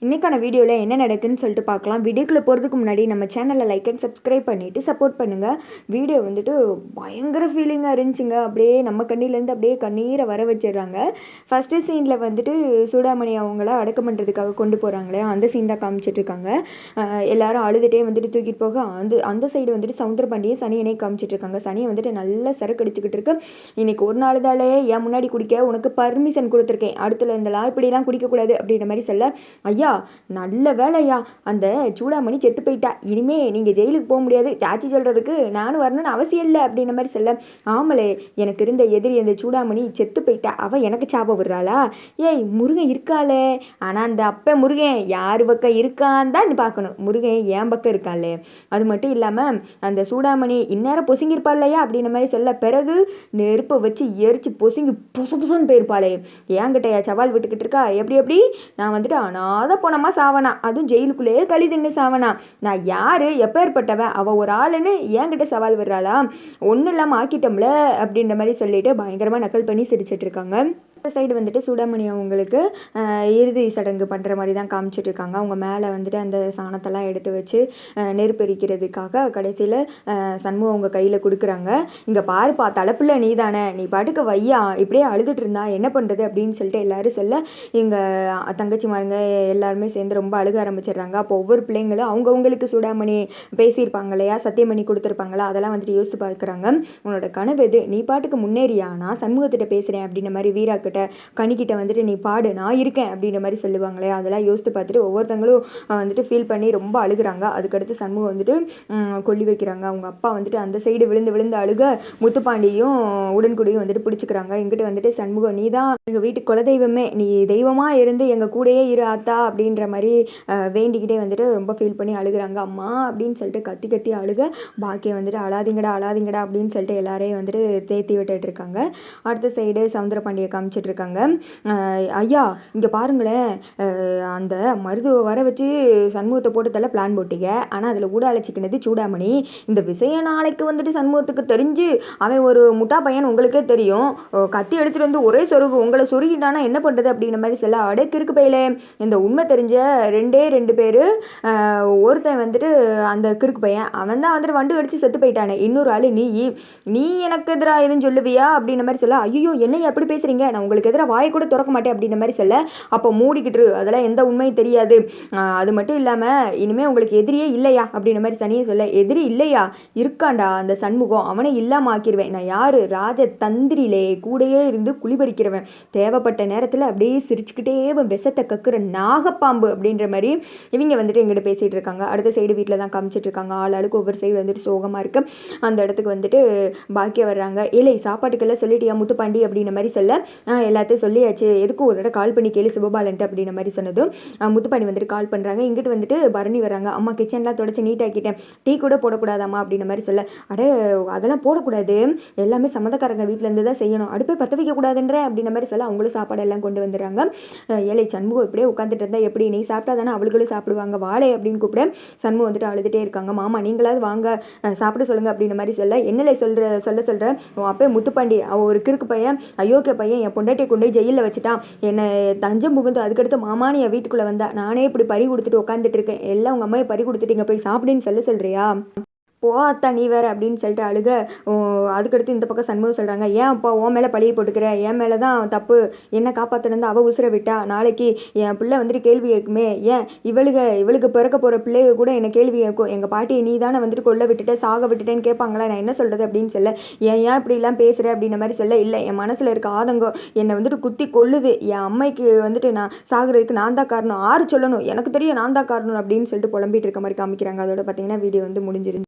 இன்றைக்கான வீடியோவில் என்ன நடக்குதுன்னு சொல்லிட்டு பார்க்கலாம். வீடியோக்குள்ளே போகிறதுக்கு முன்னாடி நம்ம சேனலை லைக் அண்ட் சப்ஸ்கிரைப் பண்ணிவிட்டு சப்போர்ட் பண்ணுங்கள். வீடியோ வந்துட்டு பயங்கர ஃபீலிங்காக இருந்துச்சுங்க. அப்படியே நம்ம கண்ணிலேருந்து அப்படியே கண்ணீரை வர வச்சிடுறாங்க. ஃபஸ்ட்டு சீனில் வந்துட்டு சூடாமணி அவங்கள அடக்கம் பண்ணுறதுக்காக கொண்டு போகிறாங்களே, அந்த சீன் தான் காமிச்சிட்ருக்காங்க. எல்லாரும் அழுதுகிட்டே வந்துட்டு தூக்கிட்டு போக அந்த சைடு வந்துட்டு சமுத்திரபாண்டியும் சனியனே காமிச்சிட்ருக்காங்க. சனியை வந்துட்டு நல்லா சரக்கு அடிச்சுக்கிட்டு இருக்கு. இன்றைக்கி ஒரு நாள் தாலே என் முன்னாடி குடிக்க உனக்கு பர்மிஷன் கொடுத்துருக்கேன், அடுத்துல இருந்தெல்லாம் இப்படிலாம் குடிக்கக்கூடாது அப்படின்ற மாதிரி சொல்ல, ஐயா நல்ல வேலையா அந்த சூடாமணி செத்து போயிட்டா, இனிமே நீங்கள் ஜெயிலுக்கு போக முடியாது, சாட்சி சொல்கிறதுக்கு நானும் வரணும்னு அவசியம் இல்லை அப்படின்ற மாதிரி சொல்ல, ஆமலே எனக்கு இருந்த எதிரி அந்த சூடாமணி செத்து போயிட்டா, அவள் எனக்கு சாபம் விடுறாளா, ஏய் முருகன் இருக்காளே, ஆனால் அந்த அப்போ முருகன் யார் பக்கம் இருக்கான்னு தான் பார்க்கணும், முருகன் என் பக்கம் இருக்காளே, அது மட்டும் இல்லாமல் அந்த சூடாமணி இந்நேரம் பொசுங்கிருப்பா இல்லையா அப்படின்ற மாதிரி சொல்ல, பிறகு நெருப்பை வச்சு எரிச்சு பொசுங்கி பொசுன்னு போயிருப்பாளே, ஏங்கிட்ட சவால் விட்டுக்கிட்டு இருக்கா, எப்படி நான் வந்துட்டு அனாத போனமா சாவனா, அதுவும் ஜெயிலுக்குள்ளேயே களி தின்னு சாவனா, நான் யாரு எப்பேற்பட்டவன், அவள் ஒரு ஆளுன்னு என்கிட்ட சவால் விடுறாளா, ஒன்றும் இல்லாமல் ஆக்கிட்டோம்ல அப்படின்ற மாதிரி சொல்லிட்டு பயங்கரமாக நக்கல் பண்ணி சிரிச்சிட்டு இருக்காங்க. இந்த சைடு வந்துட்டு சூடாமணி அவங்களுக்கு இறுதி சடங்கு பண்ணுற மாதிரி தான் காமிச்சிட்ருக்காங்க. அவங்க மேலே வந்துட்டு அந்த சாணத்தெல்லாம் எடுத்து வச்சு நெருப்பு எரிக்கிறதுக்காக கடைசியில் சண்முகம் அவங்க கையில் கொடுக்குறாங்க. இங்கே பாருப்பா தலைப்பில் நீ தானே, நீ பாட்டுக்கு வையா, இப்படியே அழுதுட்டு இருந்தா என்ன பண்ணுறது அப்படின்னு சொல்லிட்டு எல்லாரும் சொல்ல, எங்கள் தங்கச்சிமாருங்க எல்லாருமே சேர்ந்து ரொம்ப அழுக ஆரம்பிச்சிடுறாங்க. அப்போ ஒவ்வொரு பிள்ளைங்களும் அவங்கவுங்களுக்கு சூடாமணி பேசியிருப்பாங்க இல்லையா, சத்தியமணி கொடுத்துருப்பாங்களா, அதெல்லாம் வந்துட்டு யோசித்து பார்க்குறாங்க. உன்னோட கனவு எது, நீ பாட்டுக்கு முன்னேறியா, நான் சண்முகத்திட்ட பேசுகிறேன் அப்படின்ற மாதிரி வீராக்கிட்ட கனிக்கிட்ட வந்துட்டு நீ பாடு நான் இருக்கேன் அப்படின்ற மாதிரி சொல்லுவாங்களே, அதெல்லாம் யோசித்து பார்த்துட்டு ஒவ்வொருத்தங்களும் வந்துட்டு ஃபீல் பண்ணி ரொம்ப அழுகுறாங்க. அதுக்கடுத்து சண்முகம் வந்துட்டு கொல்லி வைக்கிறாங்க. அவங்க அப்பா வந்துட்டு அந்த சைடு விழுந்து அழுக முத்துப்பாண்டியும் உடன்குடியும் வந்துட்டு பிடிச்சிக்கிறாங்க. எங்கிட்ட வந்துட்டு சண்முகம் நீ தான் எங்கள் வீட்டுக்கு குலதெய்வமே, நீ தெய்வமாக இருந்து எங்கள் கூடயே இரு ஆத்தா அப்படின்ற மாதிரி வேண்டிக்கிட்டே வந்துட்டு ரொம்ப ஃபீல் பண்ணி அழுகுறாங்க. அம்மா அப்படின்னு சொல்லிட்டு கத்தி அழுக, பாக்கியம் வந்துட்டு அழாதீங்கடா அப்படின்னு சொல்லிட்டு எல்லாரையும் வந்துட்டு தேத்தி விட்டுட்டு இருக்காங்க. அடுத்த சைடு சவுந்தரபாண்டியை காமிச்சிட்டு இருக்காங்க. ஐயா இங்கே பாருங்களேன், அந்த மருதுவை வர வச்சு சண்முகத்தை போட்டதெல்லாம் பிளான் போட்டீங்க, ஆனால் அதில் ஊடாலச்சிக்கினது சூடாமணி, இந்த விஷயம் நாளைக்கு வந்துட்டு சண்முகத்துக்கு தெரிஞ்சு அவன் ஒரு முட்டா பையன் உங்களுக்கே தெரியும், கத்தி எடுத்துகிட்டு வந்து ஒரே சொருகு உங்களை சொருகிட்டானா என்ன பண்ணுறது அப்படின்ற மாதிரி சொல்ல, அடைக்கு இருக்கு பையிலே, இந்த உண்மை தெரிஞ்ச ரெண்டு பேர், ஒருத்தன் வந்துட்டு அந்த கிறுக்கு பையன், அவன் தான் வந்துட்டு வண்டு அடித்து செத்து போயிட்டானே, இன்னொரு ஆள் நீ எனக்கு எதிராக எதுவும் சொல்லுவியா அப்படின்ற மாதிரி சொல்ல, ஐயோ என்னைய எப்படி பேசுகிறீங்க, நான் உங்களுக்கு எதிராக வாயை கூட திறக்க மாட்டேன் அப்படின்ற மாதிரி சொல்ல, அப்போ மூடிக்கிட்டு அதெல்லாம் எந்த உண்மையும் தெரியாது, அது மட்டும் இல்லாமல் இனிமேல் உங்களுக்கு எதிரியே இல்லையா அப்படின்ற மாதிரி சனியை சொல்ல, எதிரி இல்லையா இருக்காண்டா அந்த சண்முகம், அவனை இல்லாமல் ஆக்கிடுவேன், நான் யார் ராஜ தந்திரிலே கூடையே இருந்து குளிபறிக்கிறவன், தேவைப்பட்ட நேரத்தில் அப்படியே சிரிச்சுக்கிட்டே விஷத்தை கக்குற நாகப்பாம்பு அப்படின்ற மாதிரி இவங்க வந்துட்டு எங்கிட்ட பேசிகிட்டு இருக்காங்க. அடுத்த சைடு வீட்டில் தான் காமிச்சிட்டு இருக்காங்க. ஆளுக்கு ஒவ்வொரு சைடு வந்துட்டு சோகமாக இருக்கு. அந்த இடத்துக்கு வந்துட்டு பாக்கியம் வர்றாங்க. ஏழை சாப்பாட்டுக்கெல்லாம் சொல்லிட்டியா முத்துப்பாண்டி அப்படின்ற மாதிரி சொல்ல, எல்லாத்தையும் சொல்லியாச்சு, எதுக்கும் ஒரு தடவை கால் பண்ணி கேளு சிவபாலன்ட்டு அப்படின்ற மாதிரி சொன்னதும் முத்துப்பாண்டி வந்துட்டு கால் பண்ணுறாங்க. இங்கிட்டு வந்துட்டு பரணி வராங்க. அம்மா கிச்சன்லாம் தொடச்சி நீட்டாக்கிட்டேன், டீ கூட போடக்கூடாதாம்மா அப்படின்ற மாதிரி சொல்ல, அதெல்லாம் போடக்கூடாது, எல்லாமே சம்மந்தக்காரங்க வீட்டிலேருந்து தான் செய்யணும், அடுப்பை பற்ற வைக்கக்கூடாதுன்றேன் அப்படின்ற மாதிரி சொல்ல, அவங்களும் சாப்பாடு எல்லாம் கொண்டு வந்துடுறாங்க. ஏழை சண்முகம் இப்படியே உட்காந்துட்டு இருந்தால் எப்படி, நீ சாப்பிட்டா தானே அவளுகளும் சாப்பிடுவாங்க, வாழை அப்படின்னு கூப்பிட சண்முகம் வந்துட்டு அழுதுகிட்டே இருக்காங்க. மாமா நீங்களாவது வாங்க சாப்பிட சொல்லுங்க அப்படின்ற மாதிரி சொல்ல, என்னலை சொல்ல உன் அப்பே முத்துப்பாண்டி அவன் ஒரு கிறுக்கு பையன், அயோக்கிய பையன், என் பொண்டாட்டியை கொண்டு போய் ஜெயிலில் வச்சுட்டான், என்னை தஞ்சம் புகுந்து அதுக்கடுத்து மாமானி என் வீட்டுக்குள்ளே வந்தா, நானே இப்படி பறி கொடுத்துட்டு உட்காந்துட்டு இருக்கேன், எல்லாம் உங்கள் அம்மாவை பறி கொடுத்துட்டு இங்கே போய் சாப்பிடுன்னு சொல்கிறியா, போ அத்தா நீ வேறு அப்படின்னு சொல்லிட்டு அழுக. அதுக்கடுத்து இந்த பக்கம் சண்முகம் சொல்கிறாங்க, ஏன் அப்பா உன் மேலே பழியை போட்டுக்கிற, என் மேலே தான் தப்பு, என்ன காப்பாற்றினது அவள் உசுரை விட்டா, நாளைக்கு என் பிள்ளை வந்துட்டு கேள்வி கேட்குமே, ஏன் இவளுக்கு பிறக்க போகிற பிள்ளைங்க கூட என்னை கேள்வி கேட்கும், எங்கள் பாட்டியை நீ தானே வந்துட்டு கொல்ல விட்டுட்ட சாக விட்டுட்டேன்னு கேட்பாங்களா, நான் என்ன சொல்கிறது அப்படின்னு சொல்ல, ஏன் இப்படிலாம் பேசுகிற அப்படின்ற மாதிரி சொல்ல, இல்லை என் மனசில் இருக்க ஆதங்கம் என்னை வந்துட்டு குத்தி கொல்லுது, என் அம்மைக்கு வந்துட்டு நான் சாகுறதுக்கு நான் தான் காரணம், ஆறு சொல்லணும் எனக்கு தெரியும் நான் தான் காரணம் அப்படின்னு சொல்லிட்டு புலம்பிட்டு இருக்க மாதிரி காமிக்கிறாங்க. அதோட பார்த்தீங்கன்னா வீடியோ வந்து முடிஞ்சிருந்து.